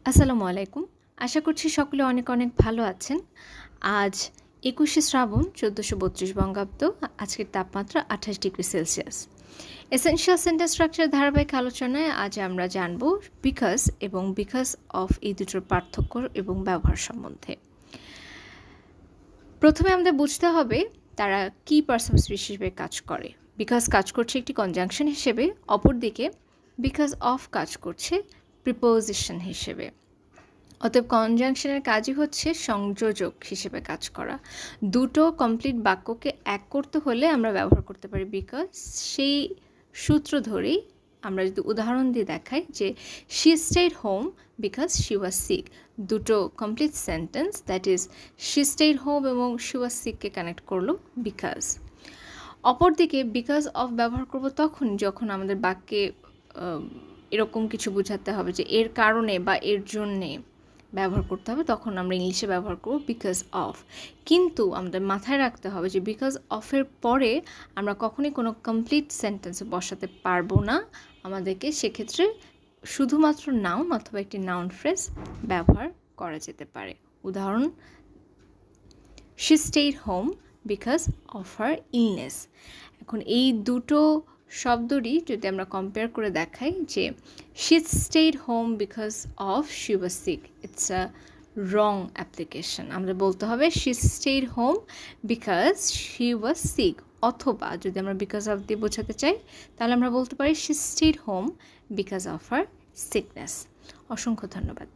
আসসালামু আলাইকুম। আশা করছি সকলে অনেক অনেক ভালো আছেন। আজ ২১শে শ্রাবণ ১৪৩২ বঙ্গাব্দ। আজকের তাপমাত্রা ২৮ degree Celsius. Essential sentence structure ধারাবাহিক আলোচনায় আজ আমরা জানব বিকজ এবং বিকজ অফ এই দুটোর পার্থক্য এবং ব্যবহার সম্বন্ধে। প্রথমে আমাদের বুঝতে হবে তারা কি পারপাস হিসেবে কাজ করে। বিকজ কাজ করছে একটি কনজাংশন হিসেবে, অপরদিকে বিকজ অফ কাজ করছে প্রিপোজিশন হিসেবে। অতএব কনজাংশনের কাজই হচ্ছে সংযোজক হিসেবে কাজ করা। দুটো কমপ্লিট বাক্যকে এক করতে হলে আমরা ব্যবহার করতে পারি বিকজ। সেই সূত্র ধরেই আমরা যদি উদাহরণ দিয়ে দেখাই যে she stayed home because she was sick, দুটো complete sentence, that is she stayed home এবং শি ওয়াজ সিককে কানেক্ট করলো বিকজ। অপরদিকে বিকজ অফ ব্যবহার করব তখন যখন আমাদের বাক্যে এরকম কিছু বোঝাতে হবে যে এর কারণে বা এর জন্যে ব্যবহার করতে হবে, তখন আমরা ইংলিশে ব্যবহার করব বিকজ অফ। কিন্তু আমাদের মাথায় রাখতে হবে যে বিকজ অফের পরে আমরা কখনোই কোনো কমপ্লিট সেন্টেন্স বসাতে পারবো না। আমাদেরকে সেক্ষেত্রে শুধুমাত্র নাউন অথবা একটি নাউন ফ্রেজ ব্যবহার করা যেতে পারে। উদাহরণ, she stayed home because of her illness. এখন এই দুটো শব্দরই যদি আমরা কম্পেয়ার করে দেখাই যে she stayed home because of she was sick, it's a wrong application. আমরা বলতে হবে she stayed home because she was sick, অথবা যদি আমরা বিকজ অফ দিয়ে বোঝাতে চাই তাহলে আমরা বলতে পারি she stayed home because of her sickness. অসংখ্য ধন্যবাদ।